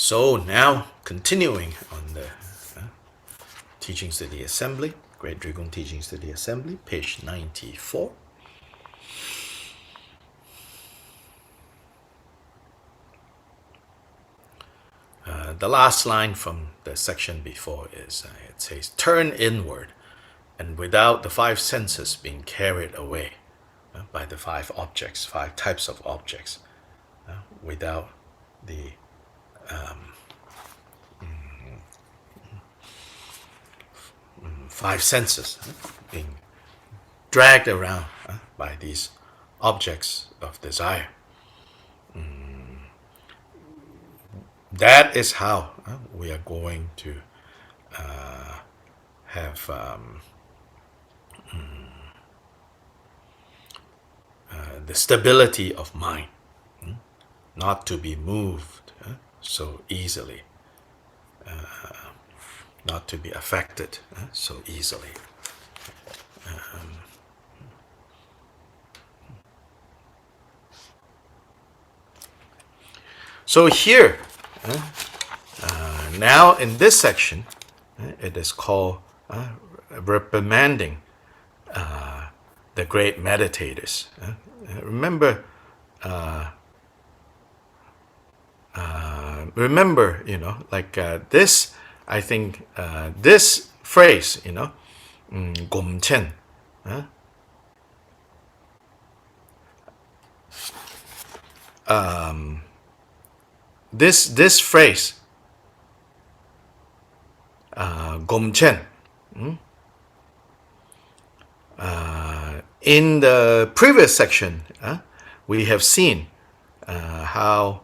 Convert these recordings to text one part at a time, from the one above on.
So now, continuing on the Teachings to the Assembly, Great Drikung Teachings to the Assembly, page 94. The last line from the section before is, it says, turn inward, and without the five senses being carried away by the five objects, five types of objects, without the five senses being dragged around by these objects of desire. That is how we are going to have the stability of mind, not to be moved so easily, not to be affected so easily. So here, now in this section, it is called reprimanding the great meditators. Remember, this, I think, this phrase, Gomchen, this phrase, Gomchen, in the previous section, we have seen how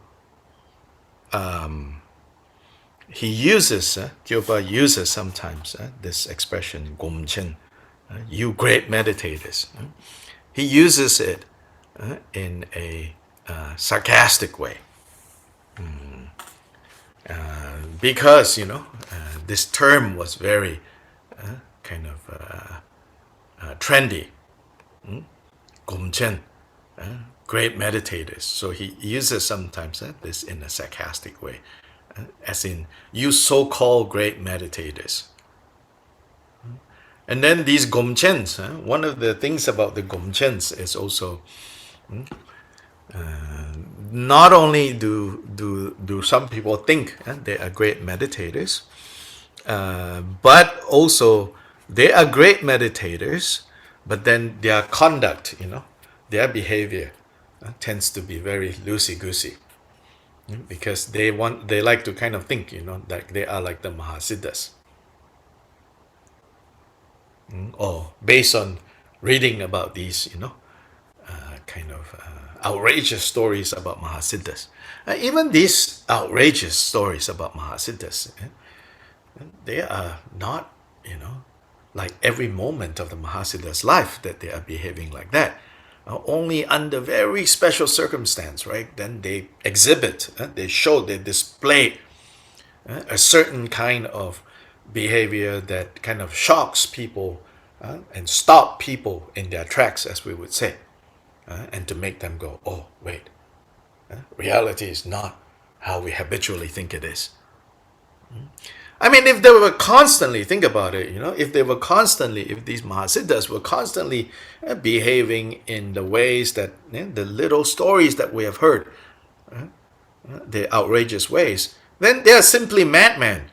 he uses, Gyopa uses sometimes this expression, Gomchen, you great meditators. He uses it in a sarcastic way. Because, this term was very kind of trendy. Gomchen, great meditators. So he uses sometimes this in a sarcastic way, as in, you so-called great meditators. And then these Gomchens, one of the things about the Gomchens is also, not only do some people think they are great meditators, but also they are great meditators, but then their conduct, their behavior tends to be very loosey-goosey, because they like to kind of think, that they are like the Mahasiddhas. Or based on reading about these, kind of outrageous stories about Mahasiddhas. Even these outrageous stories about Mahasiddhas, they are not, like every moment of the Mahasiddha's life that they are behaving like that. Only under very special circumstance, right? Then they exhibit, they show, they display a certain kind of behavior that kind of shocks people and stop people in their tracks, as we would say, and to make them go, oh, wait, reality is not how we habitually think it is. I mean, if they were constantly, think about it, if these Mahasiddhas were constantly behaving in the ways that, the little stories that we have heard, the outrageous ways, then they are simply madmen.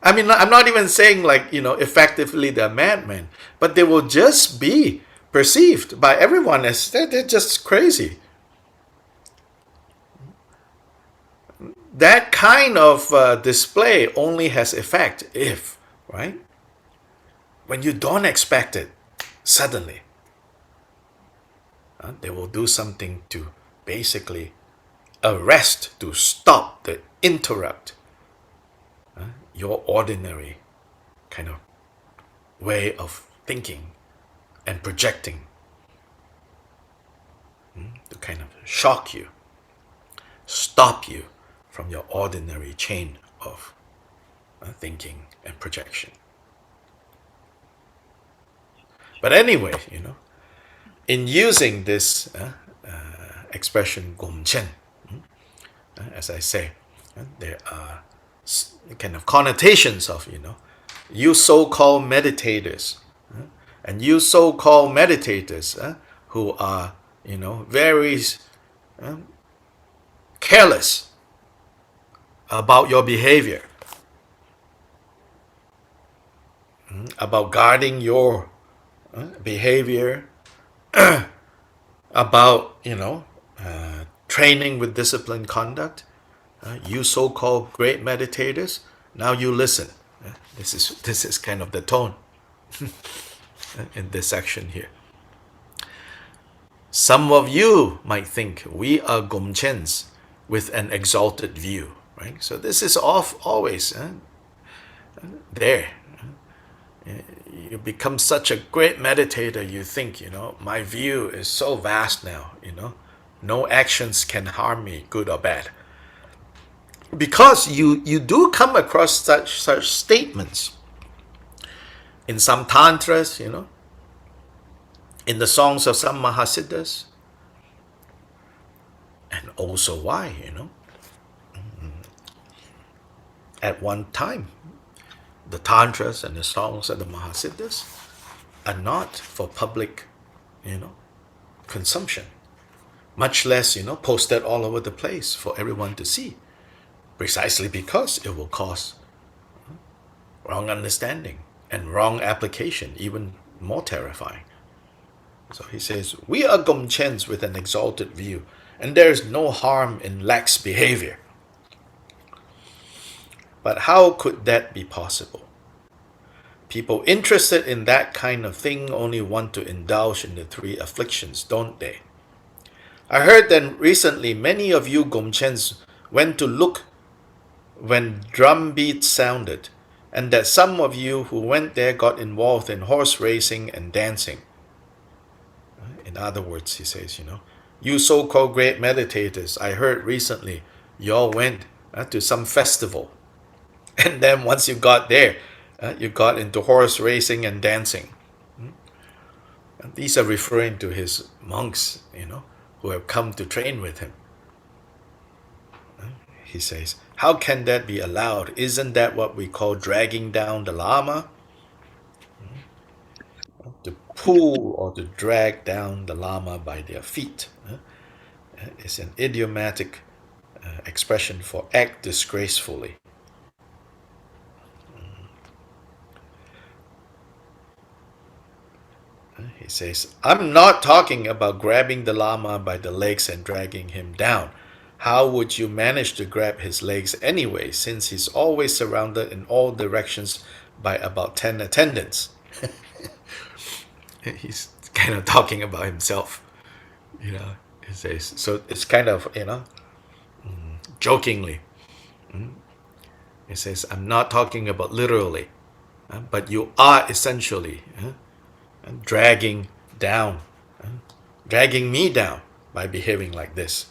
I mean, I'm not even saying effectively they're madmen, but they will just be perceived by everyone as they're just crazy. That kind of display only has effect if, right, when you don't expect it, suddenly, they will do something to basically arrest, to stop, to interrupt your ordinary kind of way of thinking and projecting, to kind of shock you, stop you from your ordinary chain of thinking and projection. But anyway, in using this expression Gomchen, As I say, there are kind of connotations of, you so-called meditators, and you so-called meditators who are, very careless about your behavior, about guarding your behavior, about, training with disciplined conduct. You so-called great meditators, now you listen. This is kind of the tone in this section here. Some of you might think we are Gomchens with an exalted view, right? So this is always there. You become such a great meditator, you think, my view is so vast now, no actions can harm me, good or bad. Because you do come across such statements in some tantras, in the songs of some mahasiddhas, and also why, at one time, the tantras and the songs of the mahasiddhas are not for public, consumption, much less, posted all over the place for everyone to see, precisely because it will cause wrong understanding and wrong application, even more terrifying. So he says, we are Gomchens with an exalted view, and there is no harm in lax behavior. But how could that be possible? People interested in that kind of thing only want to indulge in the 3 afflictions, don't they? I heard that recently many of you Gomchens went to look when drum beats sounded, and that some of you who went there got involved in horse racing and dancing. In other words, he says, you so-called great meditators, I heard recently you all went to some festival. And then once you got there, you got into horse racing and dancing. And these are referring to his monks, who have come to train with him. He says, how can that be allowed? Isn't that what we call dragging down the lama? To pull or to drag down the lama by their feet is an idiomatic expression for act disgracefully. He says, I'm not talking about grabbing the lama by the legs and dragging him down. How would you manage to grab his legs anyway, since he's always surrounded in all directions by about 10 attendants? He's kind of talking about himself, He says, so it's kind of, jokingly. He says, I'm not talking about literally, but you are essentially dragging me down by behaving like this.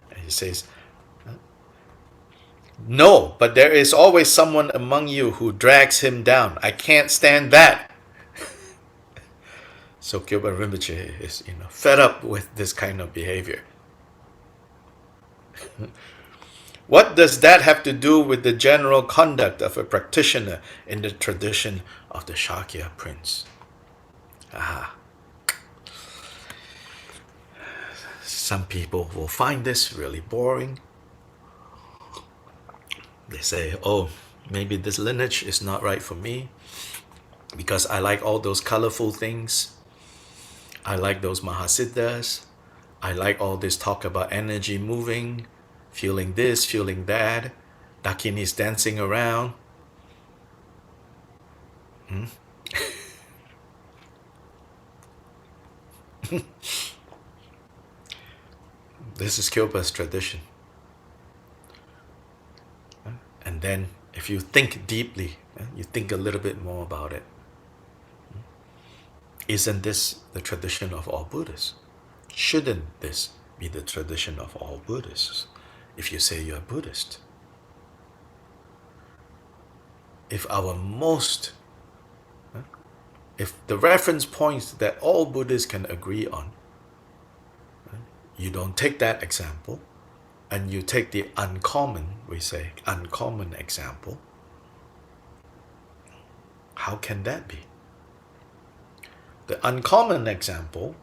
And he says, no, but there is always someone among you who drags him down. I can't stand that. So Kyoba Rinpoche is, fed up with this kind of behavior. What does that have to do with the general conduct of a practitioner in the tradition of the Shakya prince? Some people will find this really boring. They say, oh, maybe this lineage is not right for me because I like all those colorful things. I like those mahasiddhas. I like all this talk about energy moving, feeling this, feeling that, dakinis dancing around. This is Kyopa's tradition. And then if you think deeply, you think a little bit more about it. Isn't this the tradition of all Buddhists? Shouldn't this be the tradition of all Buddhists if you say you're Buddhist? If the reference points that all Buddhists can agree on, you don't take that example and you take the uncommon, we say, uncommon example, how can that be? The uncommon example,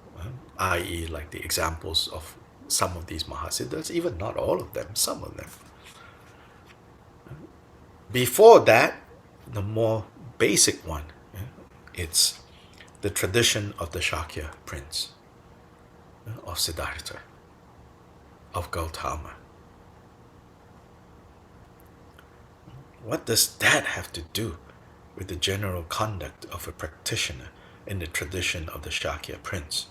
i.e. like the examples of some of these Mahasiddhas, even not all of them, some of them. Before that, the more basic one, it's the tradition of the Shakya prince, of Siddhartha, of Gautama. What does that have to do with the general conduct of a practitioner in the tradition of the Shakya prince?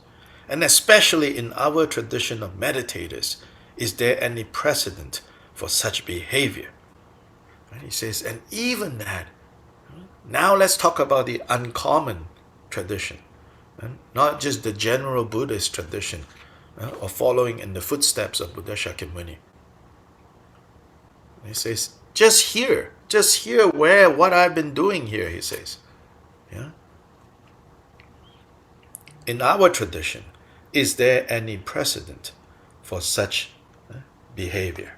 And especially in our tradition of meditators, is there any precedent for such behavior? And he says, and even that, now let's talk about the uncommon tradition, not just the general Buddhist tradition of following in the footsteps of Buddha Shakyamuni. He says, just here where what I've been doing here, he says. Yeah? In our tradition, is there any precedent for such behavior?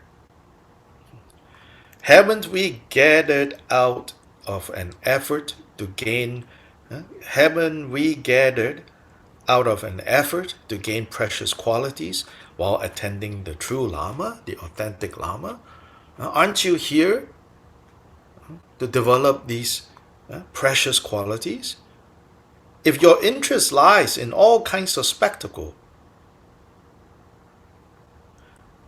Haven't we gathered out of an effort to gain precious qualities while attending the true Lama, the authentic Lama? Aren't you here to develop these precious qualities? If your interest lies in all kinds of spectacle,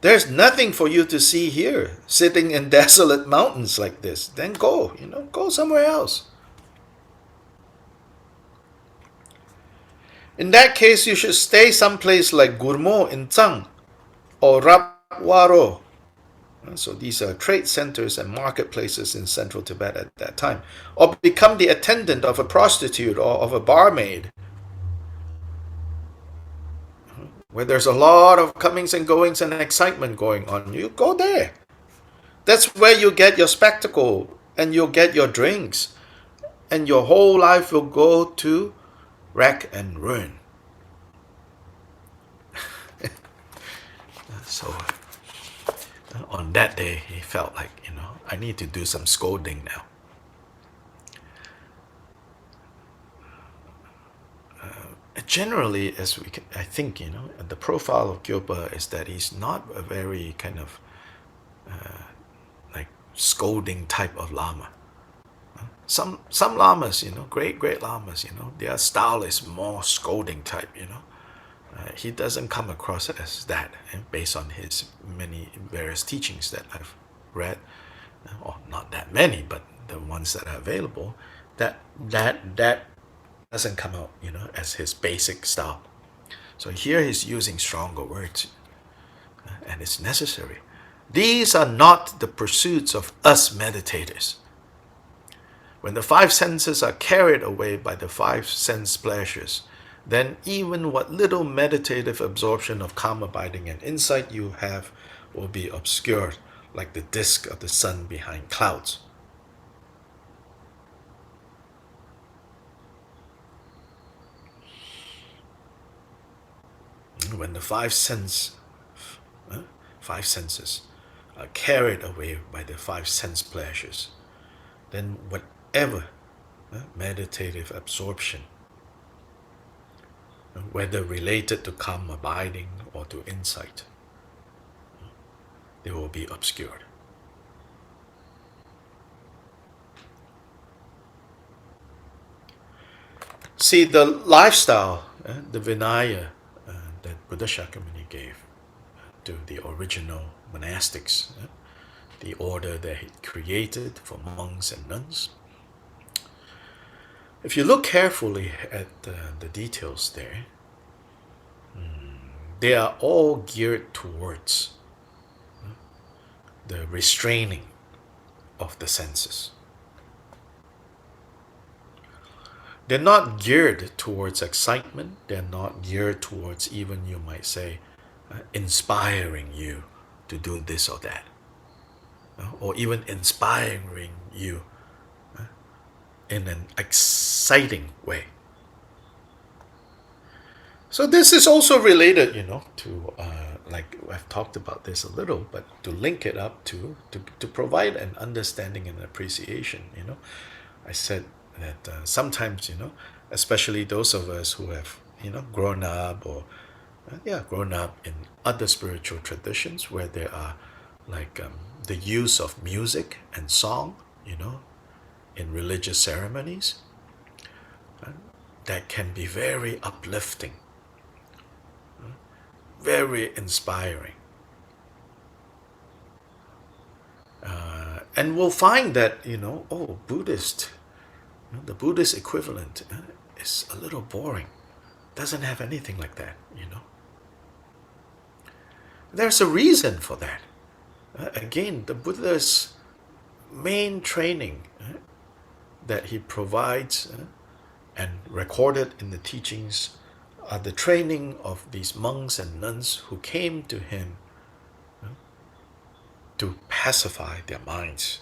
there's nothing for you to see here, sitting in desolate mountains like this. Then go somewhere else. In that case, you should stay someplace like Gurmo in Tsang or Rapwaro. So these are trade centers and marketplaces in central Tibet at that time. Or become the attendant of a prostitute or of a barmaid, where there's a lot of comings and goings and excitement going on. You go there. That's where you get your spectacle and you'll get your drinks. And your whole life will go to wreck and ruin. So on that day, he felt like, I need to do some scolding now. Generally, I think, the profile of Gyopa is that he's not a very kind of like scolding type of lama. Some lamas, great lamas, their style is more scolding type, he doesn't come across as that, based on his many various teachings that I've read, or not that many, but the ones that are available, that doesn't come out, as his basic style. So here he's using stronger words, and it's necessary. These are not the pursuits of us meditators. When the five senses are carried away by the five sense pleasures, then even what little meditative absorption of calm abiding and insight you have will be obscured like the disk of the sun behind clouds. When the five senses are carried away by the five sense pleasures, then whatever meditative absorption, whether related to calm abiding or to insight, they will be obscured. See, the lifestyle, the Vinaya that Buddha Shakyamuni gave to the original monastics, the order that he created for monks and nuns. If you look carefully at the details there, they are all geared towards the restraining of the senses. They're not geared towards excitement. They're not geared towards, even you might say, inspiring you to do this or that, or even inspiring you in an exciting way. So this is also related, to like I've talked about this a little, but to link it up to provide an understanding and appreciation, I said that sometimes, especially those of us who have, grown up or grown up in other spiritual traditions where there are like the use of music and song, in religious ceremonies, that can be very uplifting, very inspiring. And we'll find that, Buddhist, the Buddhist equivalent is a little boring. Doesn't have anything like that, There's a reason for that. Again, the Buddha's main training that he provides and recorded in the teachings are the training of these monks and nuns who came to him to pacify their minds.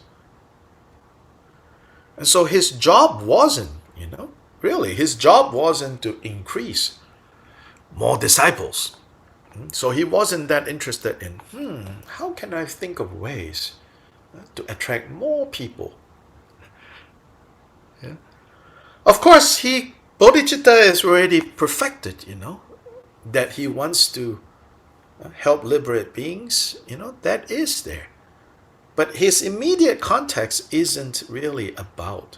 And so his job wasn't, really, his job wasn't to increase more disciples. So he wasn't that interested in, how can I think of ways to attract more people? Yeah. Of course, bodhicitta is already perfected, that he wants to help liberate beings, that is there. But his immediate context isn't really about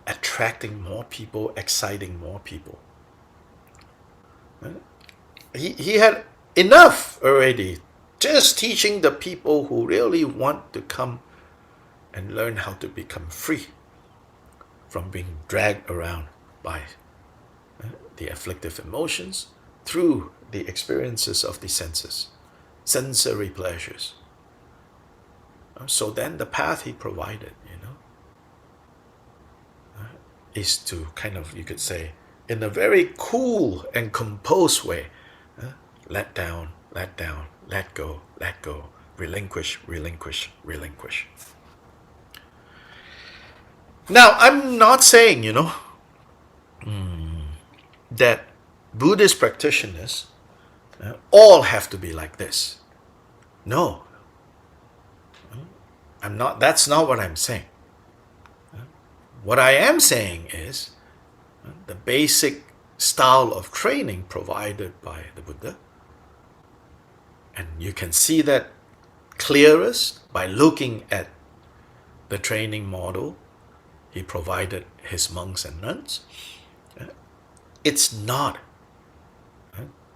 attracting more people, exciting more people. He had enough already just teaching the people who really want to come and learn how to become free from being dragged around by the afflictive emotions through the experiences of the senses, sensory pleasures. So then the path he provided, is to kind of, you could say, in a very cool and composed way, let down, let go, relinquish. Now, I'm not saying, that Buddhist practitioners all have to be like this. No. That's not what I'm saying. What I am saying is the basic style of training provided by the Buddha. And you can see that clearest by looking at the training model he provided his monks and nuns. It's not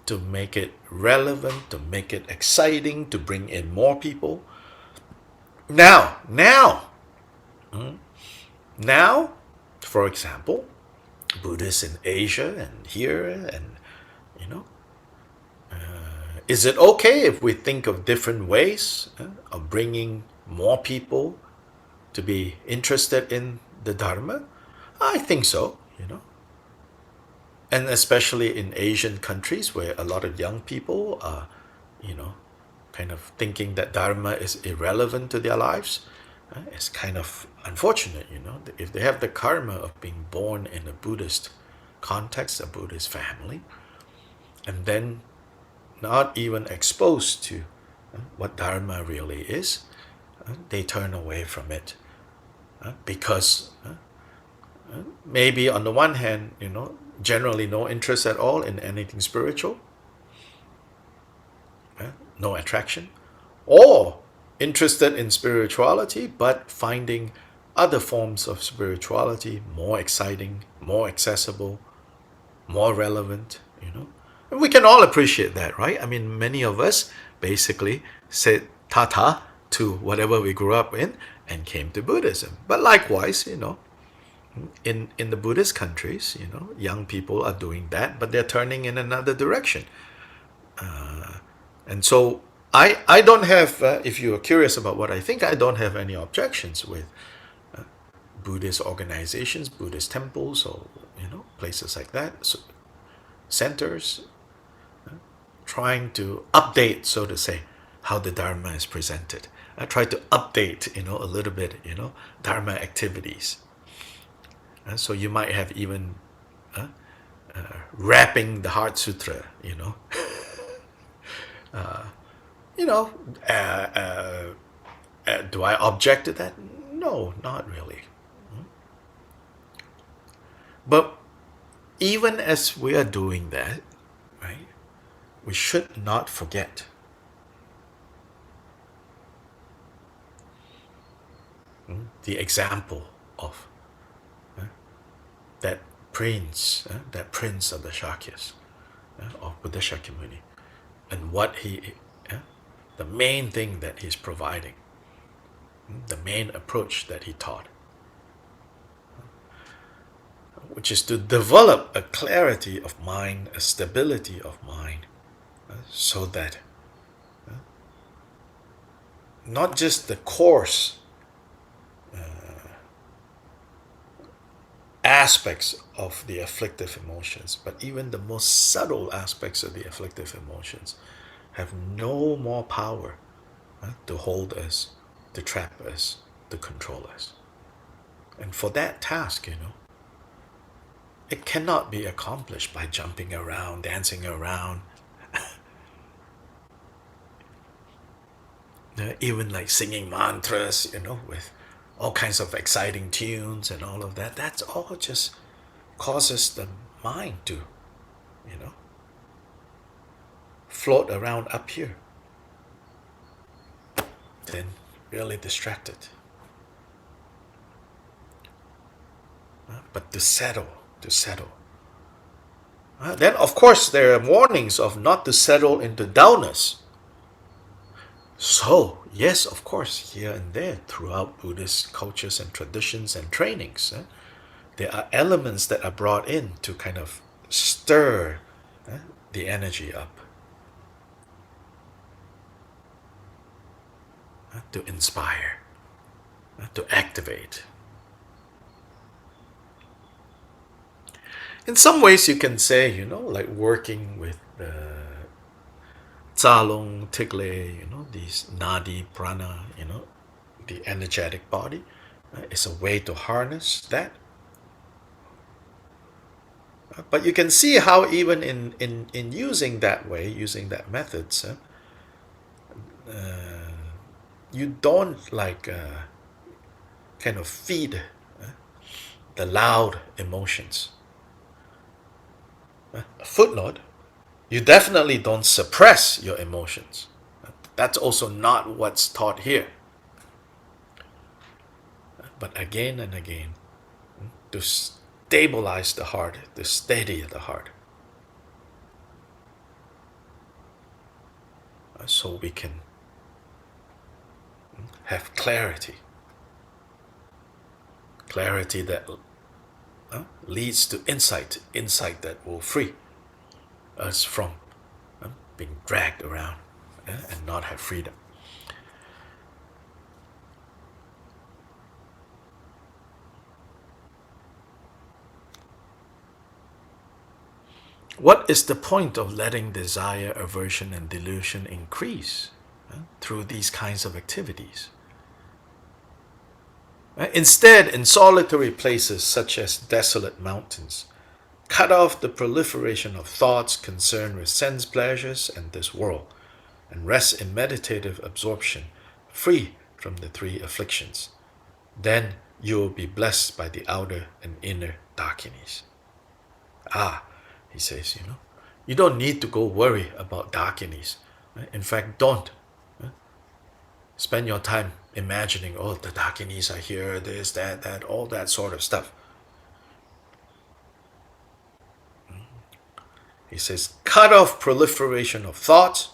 to make it relevant, to make it exciting, to bring in more people. Now, for example, Buddhists in Asia and here and, is it okay if we think of different ways of bringing more people to be interested in the Dharma? I think so, And especially in Asian countries where a lot of young people are, kind of thinking that Dharma is irrelevant to their lives. It's kind of unfortunate, if they have the karma of being born in a Buddhist context, a Buddhist family, and then not even exposed to what Dharma really is, they turn away from it. Because maybe on the one hand, generally no interest at all in anything spiritual, no attraction, or interested in spirituality but finding other forms of spirituality more exciting, more accessible, more relevant, And we can all appreciate that, right? I mean, many of us basically said tata to whatever we grew up in and came to Buddhism. But likewise, in the Buddhist countries, young people are doing that, but they're turning in another direction. And so I don't have, if you are curious about what I think, I don't have any objections with Buddhist organizations, Buddhist temples, or places like that, so centers, trying to update, so to say, how the Dharma is presented. I try to update, a little bit, Dharma activities. So you might have even wrapping the Heart Sutra, You know, do I object to that? No, not really. But even as we are doing that, right, we should not forget the example of that prince of the Shakyas, of Buddha Shakyamuni, and what the main thing that he's providing, the main approach that he taught, which is to develop a clarity of mind, a stability of mind, so that not just the coarse aspects of the afflictive emotions, but even the most subtle aspects of the afflictive emotions have no more power to hold us, to trap us, to control us. And for that task, it cannot be accomplished by jumping around, dancing around, even like singing mantras, with all kinds of exciting tunes and all of that. That's all just causes the mind to, float around up here. Then really distracted. But to settle. Then of course there are warnings of not to settle into dullness. So, yes, of course, here and there throughout Buddhist cultures and traditions and trainings, there are elements that are brought in to kind of stir the energy up, to inspire, to activate. In some ways you can say, like working with the Tsalung, Tigle, these nadi, prana, the energetic body, is a way to harness that. But you can see how even in using that way, using that methods, you don't kind of feed the loud emotions. Footnote, you definitely don't suppress your emotions. That's also not what's taught here. But again and again, to stabilize the heart, to steady the heart, so we can have clarity that leads to insight that will free us from being dragged around and not have freedom. What is the point of letting desire, aversion, and delusion increase through these kinds of activities? Instead, in solitary places such as desolate mountains, cut off the proliferation of thoughts concerned with sense pleasures and this world, and rest in meditative absorption, free from the three afflictions. Then you will be blessed by the outer and inner dakinis. He says, you don't need to go worry about dakinis. In fact, don't. Spend your time imagining, the dakinis are here, this, that, all that sort of stuff. He says, cut off proliferation of thoughts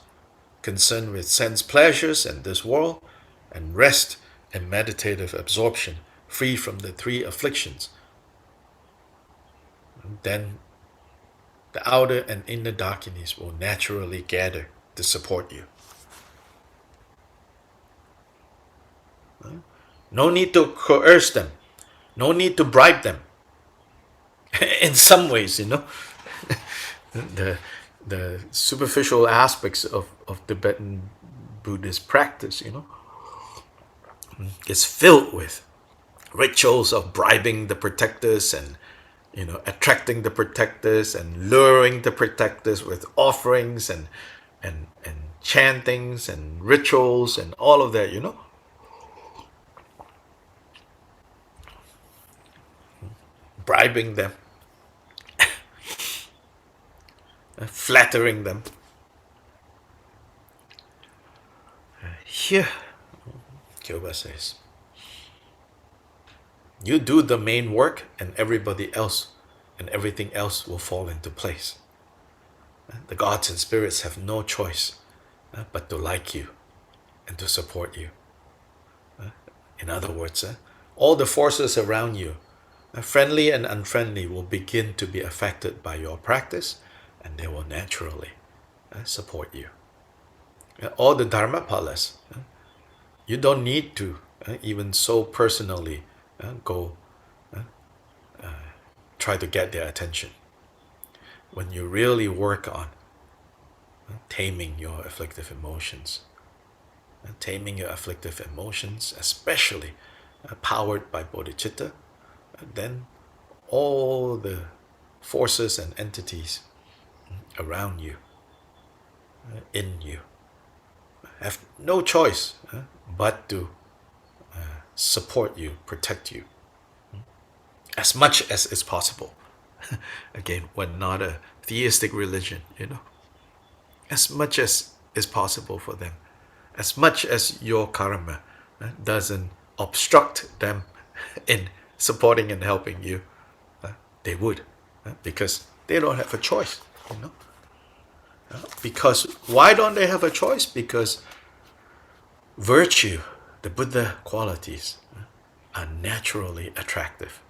concerned with sense pleasures and this world, and rest in meditative absorption, free from the three afflictions. And then the outer and inner dakinis will naturally gather to support you. No need to coerce them. No need to bribe them. In some ways, the superficial aspects of Tibetan Buddhist practice, is filled with rituals of bribing the protectors and, attracting the protectors and luring the protectors with offerings and chantings and rituals and all of that, bribing them, flattering them. Here, Kyoba says, you do the main work and everybody else and everything else will fall into place. The gods and spirits have no choice but to like you and to support you. In other words, all the forces around you, friendly and unfriendly, will begin to be affected by your practice, and they will naturally support you. All the dharmapalas, you don't need to even so personally go try to get their attention. When you really work on taming your afflictive emotions, especially powered by bodhicitta, then all the forces and entities around you, in you, have no choice but to support you, protect you, as much as is possible. Again, we're not a theistic religion, as much as is possible for them, as much as your karma doesn't obstruct them in supporting and helping you, they would, because they don't have a choice, Because why don't they have a choice? Because virtue, the Buddha qualities, are naturally attractive,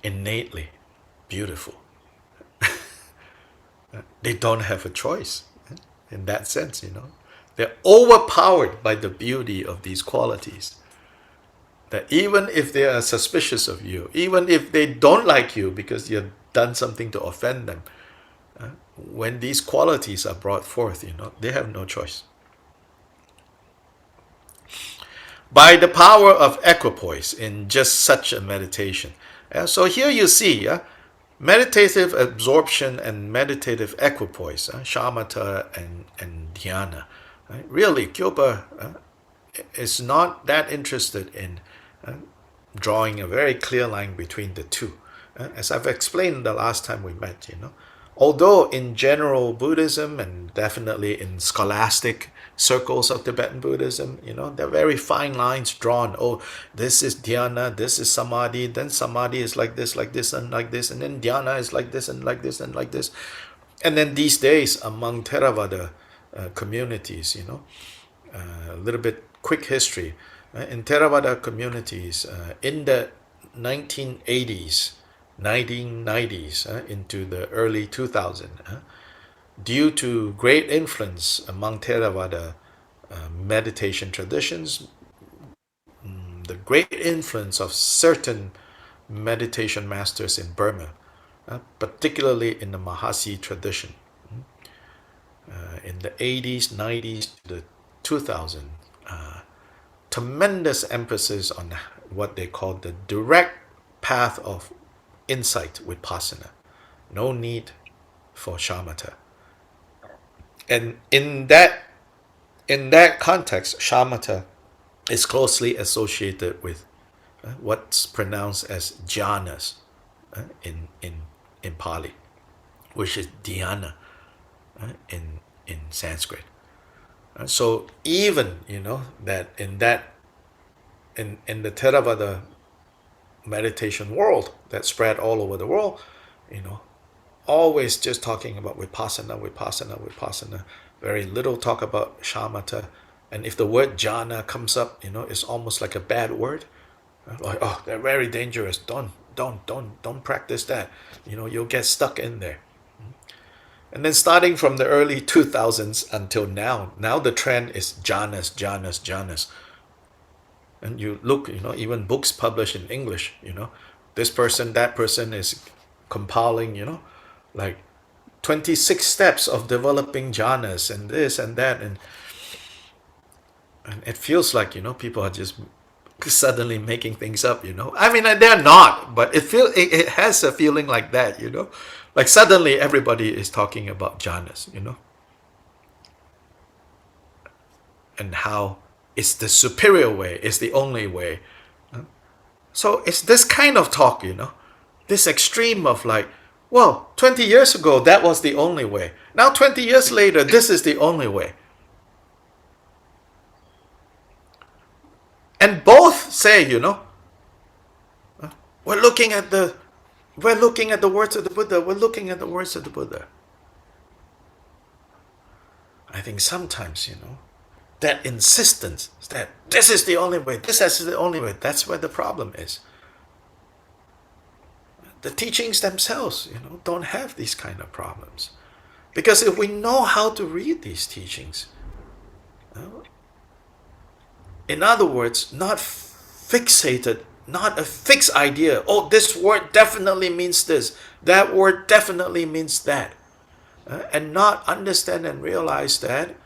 innately beautiful. They don't have a choice in that sense, They're overpowered by the beauty of these qualities. That even if they are suspicious of you, even if they don't like you because you've done something to offend them, when these qualities are brought forth, they have no choice. By the power of equipoise in just such a meditation. So here you see meditative absorption and meditative equipoise, shamatha and dhyana. Really, Kyopa is not that interested in drawing a very clear line between the two. As I've explained the last time we met, although in general Buddhism and definitely in scholastic circles of Tibetan Buddhism, there are very fine lines drawn. Oh, this is dhyana, this is samadhi, then samadhi is like this, and like this, and then dhyana is like this, and like this, and like this. And then these days among Theravada communities, a little bit quick history. In Theravada communities, in the 1980s, into the early 2000s, due to great influence among Theravada meditation traditions, the great influence of certain meditation masters in Burma, particularly in the Mahasi tradition, in the 80s, 90s, to the 2000s, tremendous emphasis on what they call the direct path of insight vipassana. No need for shamatha. And in that context, shamatha is closely associated with what's pronounced as jhanas in Pali, which is dhyana in Sanskrit. So even that in the Theravada meditation world that spread all over the world, always just talking about vipassana, very little talk about shamatha. And if the word jhana comes up, it's almost like a bad word. Like, oh, they're very dangerous. Don't practice that. You'll get stuck in there. And then starting from the early 2000s until now the trend is jhanas. And you look, even books published in English, this person, that person is compiling, like 26 steps of developing jhanas and this and that. And it feels like, people are just suddenly making things up, I mean, they're not, but it has a feeling like that, like suddenly everybody is talking about jhanas, and how it's the superior way, it's the only way. So it's this kind of talk, this extreme of like, well, 20 years ago, that was the only way. Now, 20 years later, this is the only way. And both say, we're looking at the words of the Buddha. We're looking at the words of the Buddha. I think sometimes, that insistence that this is the only way, this is the only way, that's where the problem is. The teachings themselves, don't have these kind of problems. Because if we know how to read these teachings, in other words, not fixated, not a fixed idea, oh, this word definitely means this, that word definitely means that, and not understand and realize that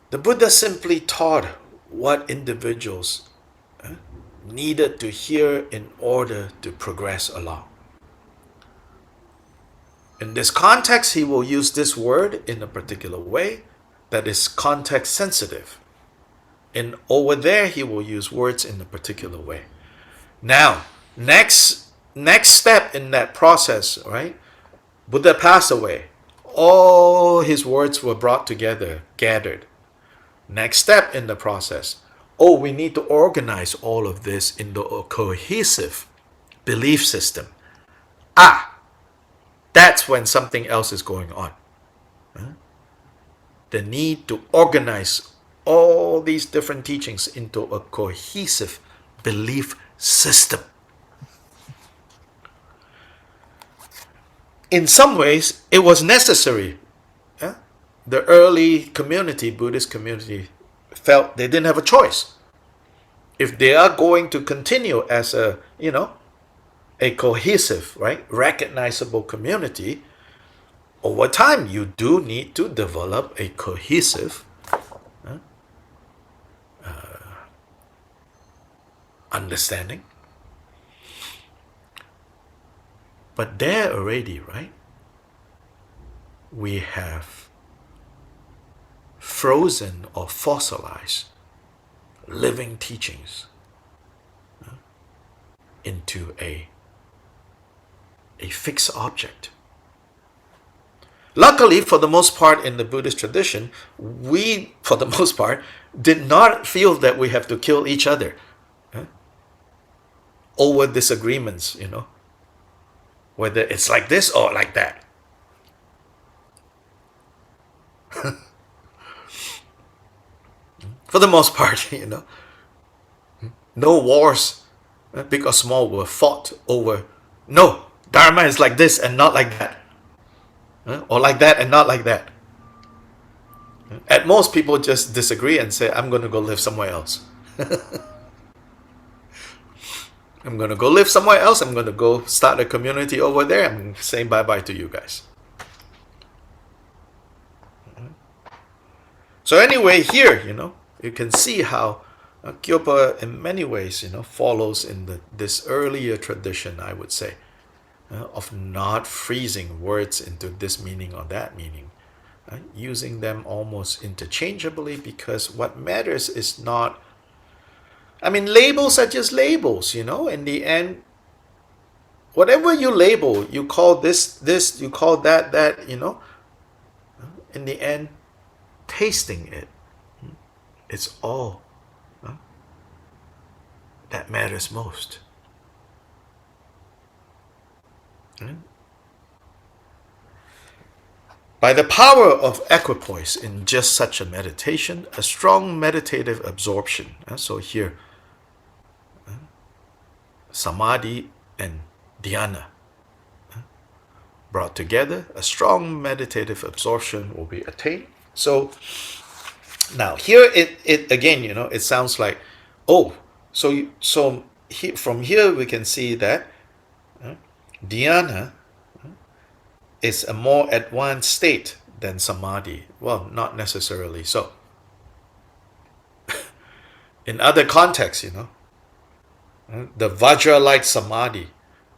the Buddha simply taught what individuals needed to hear in order to progress along. In this context, he will use this word in a particular way that is context sensitive. And over there, he will use words in a particular way. Now, next step in that process, right? Buddha passed away. All his words were brought together, gathered. Next step in the process. Oh, we need to organize all of this into a cohesive belief system. That's when something else is going on. The need to organize all these different teachings into a cohesive belief system. In some ways, it was necessary. The early community, Buddhist community, felt they didn't have a choice. If they are going to continue as a cohesive, right, recognizable community, over time you do need to develop a cohesive understanding. But there already, right, we have frozen or fossilized living teachings into a fixed object. Luckily, for the most part in the Buddhist tradition, we, for the most part, did not feel that we have to kill each other over disagreements, whether it's like this or like that. For the most part, no wars, big or small, were fought over, no, Dharma is like this and not like that. Or like that and not like that. At most, people just disagree and say, I'm going to go live somewhere else. I'm going to go live somewhere else. I'm going to go start a community over there. I'm saying bye-bye to you guys. So anyway, here, you can see how Kyopa in many ways, follows in this earlier tradition, I would say, of not freezing words into this meaning or that meaning, using them almost interchangeably, because what matters is not, labels are just labels, in the end, whatever you label, you call this, you call that, in the end, tasting it, it's all that matters most. By the power of equipoise in just such a meditation, a strong meditative absorption. So here, samadhi and dhyana brought together, a strong meditative absorption will be attained. So now here it again, it sounds like, from here we can see that dhyana is a more advanced state than samadhi. Well, not necessarily so. In other contexts, the Vajra-like samadhi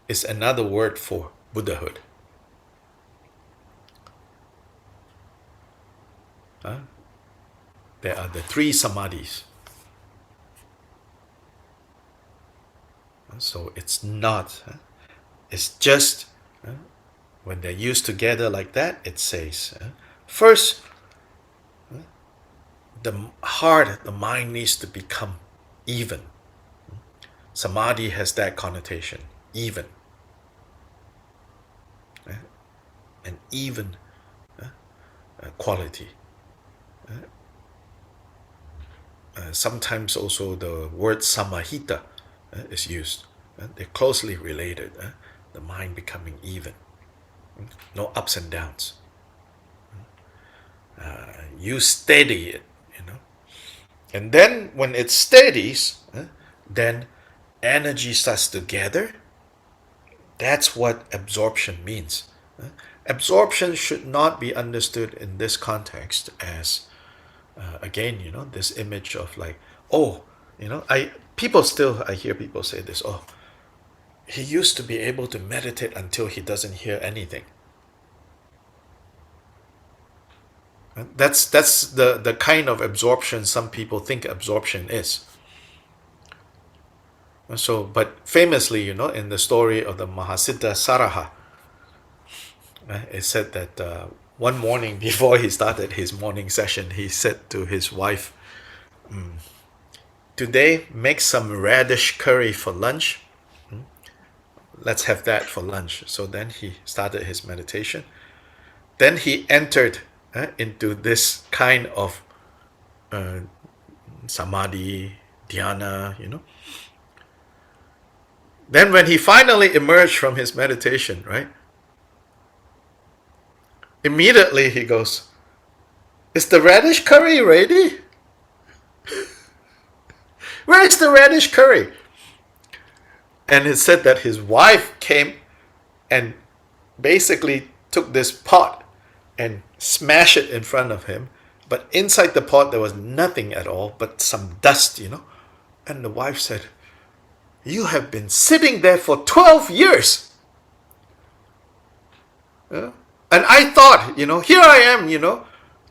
is another word for Buddhahood. there are the three samadhis. So it's not, it's just, when they're used together like that, it says, first, the heart, the mind needs to become even. Samadhi has that connotation, even. An even quality. Sometimes also the word samahita is used. They're closely related. The mind becoming even. No ups and downs. You steady it, And then when it steadies, then energy starts to gather. That's what absorption means. Absorption should not be understood in this context as, again, this image of like, oh, I hear people say this, oh, he used to be able to meditate until he doesn't hear anything. That's the kind of absorption some people think absorption is. So, but famously, in the story of the Mahasiddha Saraha, it said that one morning before he started his morning session, he said to his wife, today, make some radish curry for lunch. Let's have that for lunch. So then he started his meditation. Then he entered into this kind of samadhi, dhyana, Then when he finally emerged from his meditation, right? Immediately he goes, is the radish curry ready? Where is the radish curry? And it said that his wife came and basically took this pot and smashed it in front of him. But inside the pot there was nothing at all but some dust, And the wife said, you have been sitting there for 12 years. And I thought, here I am,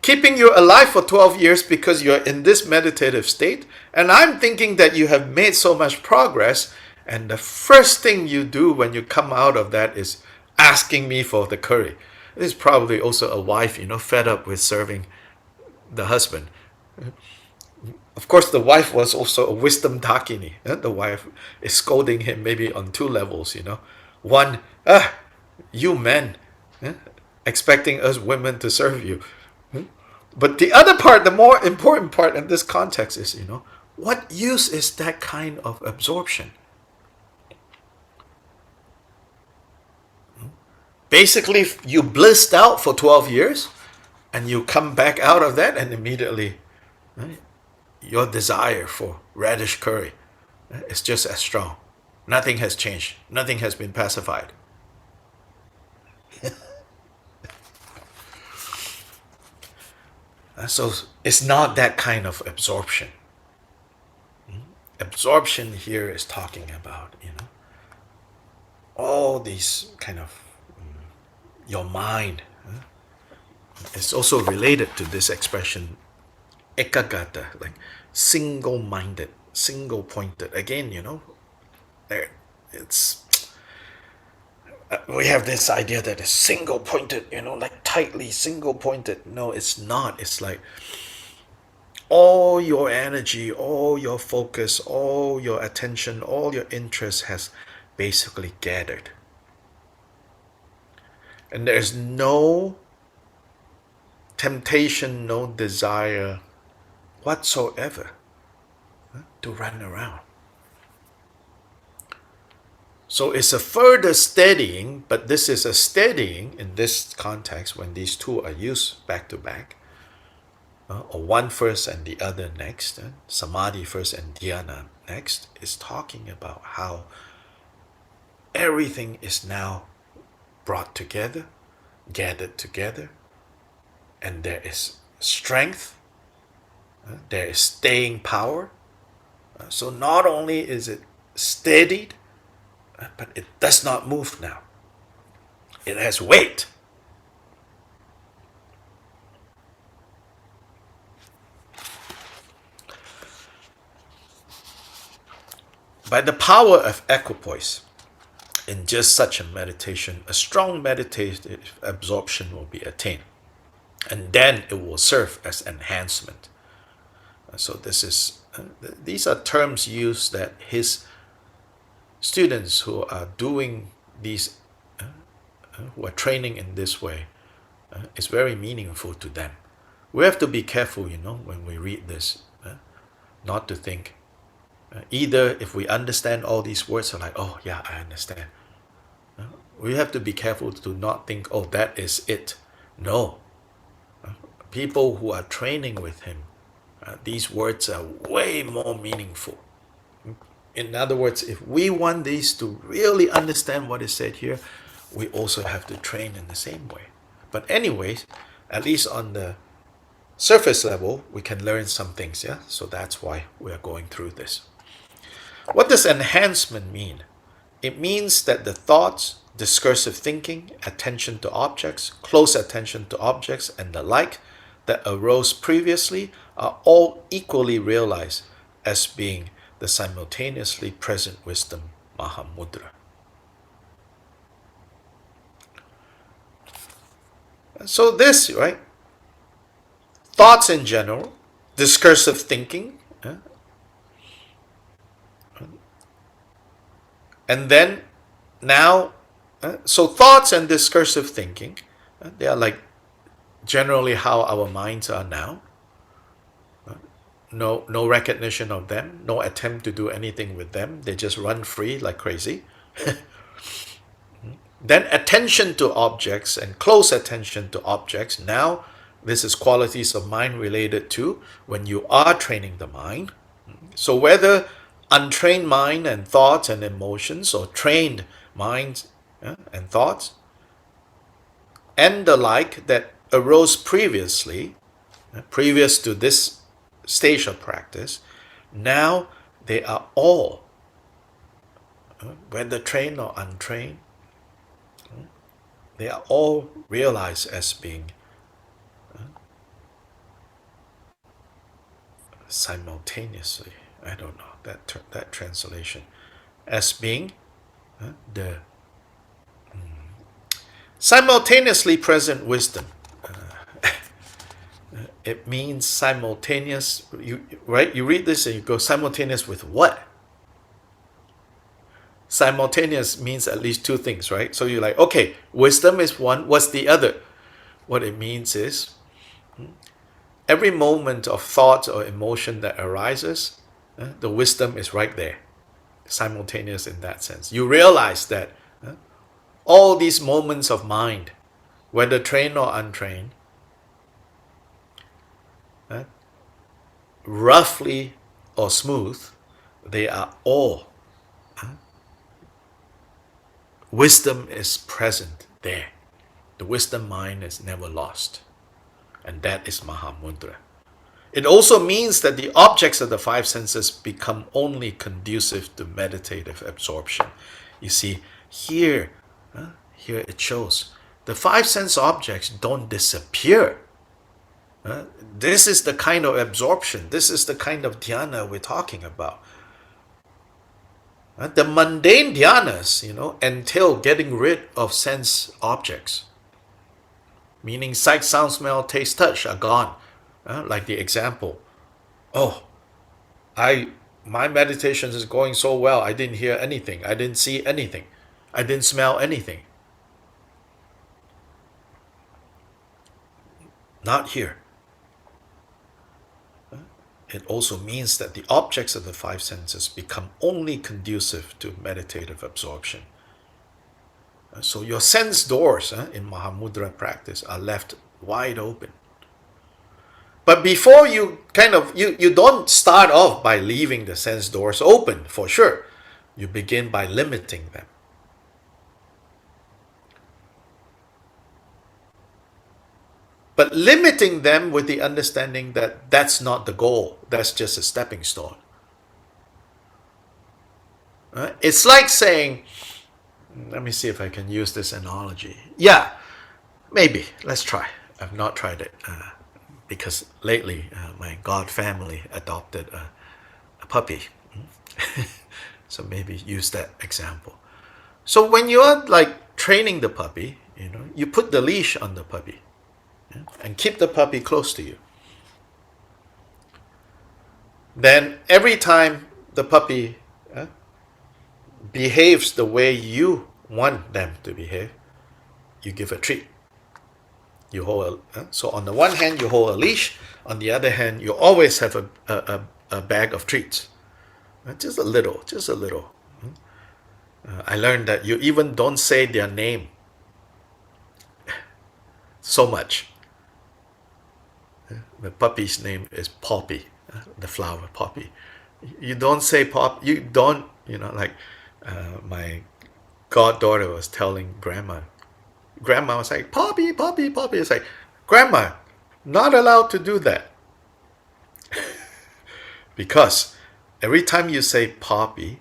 keeping you alive for 12 years because you're in this meditative state. And I'm thinking that you have made so much progress. And the first thing you do when you come out of that is asking me for the curry. This is probably also a wife, fed up with serving the husband. Of course, the wife was also a wisdom dakini. The wife is scolding him maybe on two levels, One, you men, expecting us women to serve you. But the other part, the more important part in this context is, what use is that kind of absorption? Basically, you blissed out for 12 years and you come back out of that and immediately your desire for radish curry is just as strong. Nothing has changed. Nothing has been pacified. So it's not that kind of absorption. Absorption here is talking about, all these kind of, your mind. It's also related to this expression, ekagata, like single-minded, single-pointed. Again, it's we have this idea that it's single-pointed, like tightly single-pointed. No, it's not. It's like all your energy, all your focus, all your attention, all your interest has basically gathered. And there's no temptation, no desire whatsoever to run around. So it's a further steadying, but this is a steadying in this context when these two are used back to back, or one first and the other next, samadhi first and dhyana next, is talking about how everything is now brought together, gathered together, and there is strength, there is staying power. So not only is it steadied, but it does not move now. It has weight. By the power of equipoise, in just such a meditation, a strong meditative absorption will be attained. And then it will serve as enhancement. So these are terms used that his students who are doing these, who are training in this way, is very meaningful to them. We have to be careful, when we read this, not to think, either if we understand all these words, are like, oh yeah, I understand. We have to be careful to not think, oh, that is it. No. People who are training with him, these words are way more meaningful. In other words, if we want these to really understand what is said here, we also have to train in the same way. But anyways, at least on the surface level, we can learn some things, yeah? So that's why we are going through this. What does enhancement mean? It means that the thoughts, discursive thinking, attention to objects, close attention to objects, and the like that arose previously are all equally realized as being the simultaneously present wisdom Mahamudra. So this, right? Thoughts in general, discursive thinking, and then now, so thoughts and discursive thinking, they are like generally how our minds are now. No recognition of them, no attempt to do anything with them. They just run free like crazy. Then attention to objects and close attention to objects. Now, this is qualities of mind related to when you are training the mind. So whether untrained mind and thoughts and emotions, or trained minds and thoughts, and the like that arose previously, previous to this stage of practice, now they are all, whether trained or untrained, they are all realized as being simultaneously, I don't know that translation, as being the simultaneously present wisdom. It means simultaneous, right? You read this and you go, simultaneous with what? Simultaneous means at least two things, right? So you're like, okay, wisdom is one, what's the other? What it means is, every moment of thought or emotion that arises, the wisdom is right there, simultaneous in that sense. You realize that all these moments of mind, whether trained or untrained, roughly or smooth, they are all, wisdom is present there. The wisdom mind is never lost. And that is Mahamudra. It also means that the objects of the five senses become only conducive to meditative absorption. You see, here it shows the five sense objects don't disappear. This is the kind of absorption. This is the kind of dhyana we're talking about. The mundane dhyanas, entail getting rid of sense objects. Meaning sight, sound, smell, taste, touch are gone. Like the example. Oh, my meditation is going so well. I didn't hear anything. I didn't see anything. I didn't smell anything. Not here. It also means that the objects of the five senses become only conducive to meditative absorption. So your sense doors in Mahamudra practice are left wide open. But before you you don't start off by leaving the sense doors open, for sure. You begin by limiting them. But limiting them with the understanding that that's not the goal. That's just a stepping stone. It's like saying, let me see if I can use this analogy. Yeah, maybe. Let's try. I've not tried it because lately my God family adopted a puppy. So maybe use that example. So when you're like training the puppy, you put the leash on the puppy, and keep the puppy close to you. Then every time the puppy behaves the way you want them to behave, you give a treat. You hold so on the one hand you hold a leash, on the other hand you always have a bag of treats. Just a little, just a little. I learned that you even don't say their name so much. The puppy's name is Poppy, the flower Poppy. You don't say Pop. You don't. Like my goddaughter was telling grandma. Grandma was like, Poppy, Poppy, Poppy. It's like, Grandma, not allowed to do that. Because every time you say Poppy,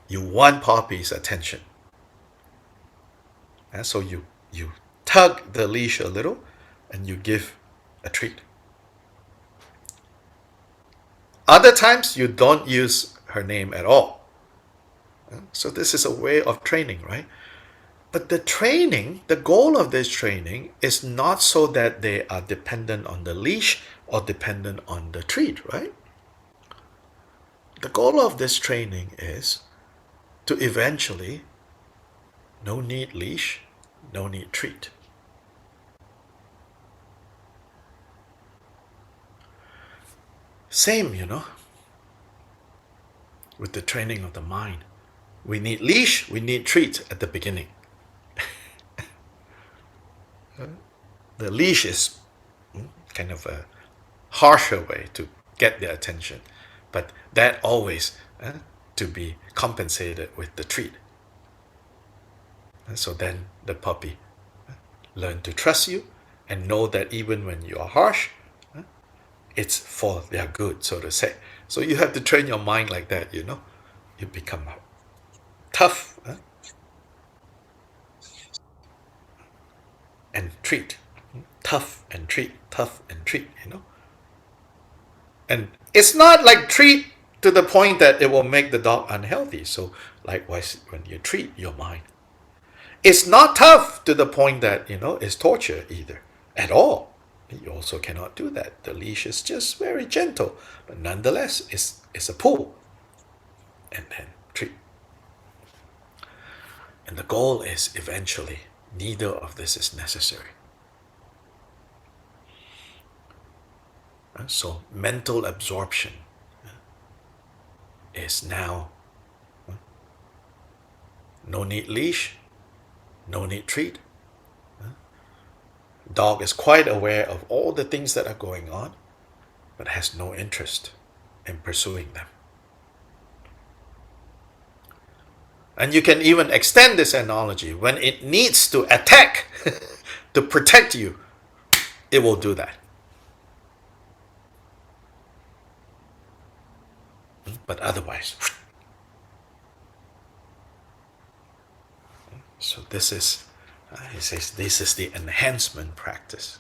you want Poppy's attention. And so you tug the leash a little and you give a treat. Other times you don't use her name at all. So this is a way of training, right? But the goal of this training is not so that they are dependent on the leash or dependent on the treat, right? The goal of this training is to eventually, no need leash, no need treat. Same, with the training of the mind. We need leash, we need treat at the beginning. The leash is kind of a harsher way to get their attention, but that always to be compensated with the treat. And so then the puppy learn to trust you and know that even when you are harsh, it's for their good, so to say. So you have to train your mind like that, You become tough and treat. Tough and treat, tough and treat, And it's not like treat to the point that it will make the dog unhealthy. So likewise, when you treat your mind, it's not tough to the point that, it's torture either, at all. You also cannot do that. The leash is just very gentle, but nonetheless, it's a pull. And then treat. And the goal is eventually, neither of this is necessary. So mental absorption is now no need leash, no need treat. Dog is quite aware of all the things that are going on, but has no interest in pursuing them. And you can even extend this analogy. When it needs to attack to protect you, it will do that. But otherwise, so this is, he says, this is the enhancement practice.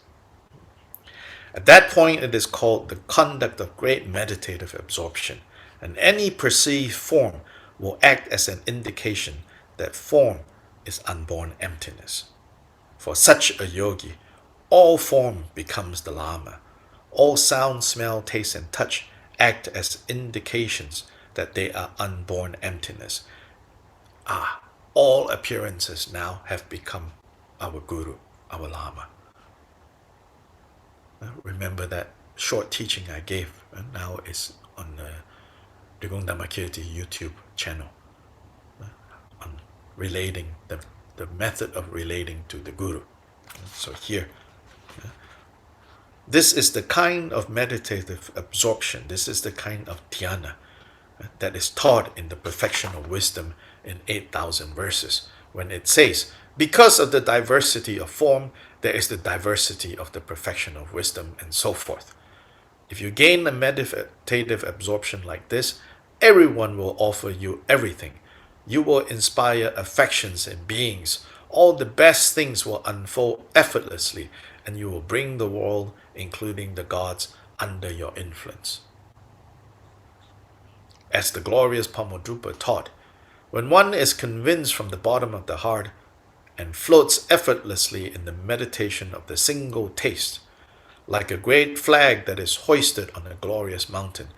At that point, it is called the conduct of great meditative absorption, and any perceived form will act as an indication that form is unborn emptiness. For such a yogi, all form becomes the lama. All sound, smell, taste, and touch act as indications that they are unborn emptiness. All appearances now have become our guru, our lama. Remember that short teaching I gave, and now it's on the Drikung Dhammakirti YouTube channel, on relating, the method of relating to the guru. So here, this is the kind of meditative absorption, this is the kind of dhyana that is taught in the Perfection of Wisdom in 8,000 verses, when it says, because of the diversity of form, there is the diversity of the perfection of wisdom, and so forth. If you gain a meditative absorption like this, everyone will offer you everything. You will inspire affections in beings. All the best things will unfold effortlessly, and you will bring the world, including the gods, under your influence. As the glorious Pamodrupa taught, When one is convinced from the bottom of the heart and floats effortlessly in the meditation of the single taste, like a great flag that is hoisted on a glorious mountain,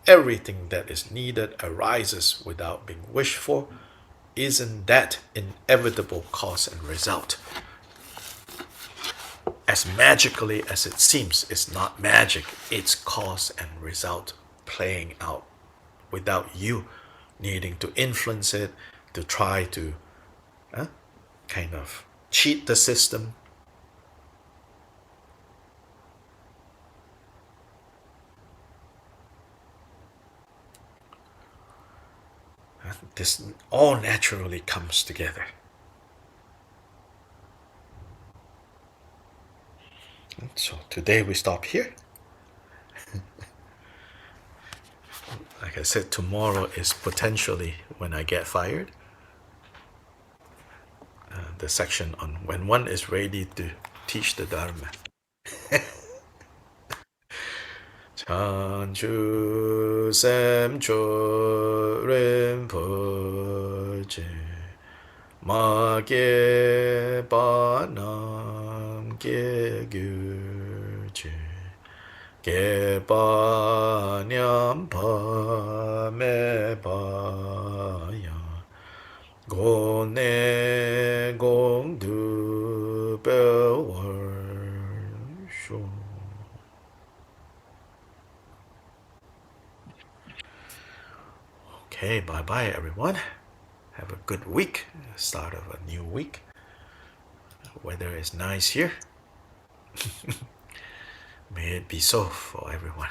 everything that is needed arises without being wished for. Isn't that inevitable cause and result? As magically as it seems, it's not magic. It's cause and result playing out without you needing to influence it, to try to kind of cheat the system. This all naturally comes together. So today we stop here. Like I said, tomorrow is potentially when I get fired. The section on when one is ready to teach the Dharma. Chanchu Semcho Rinpoche Ma Ge Ba Nam Ge Gyurche Ge Ba Nyam Pa Me Pa Ya Go Ne Gong Du Be Wer Shu. Okay, bye-bye everyone. Have a good week. Start of a new week. Weather is nice here. May it be so for everyone.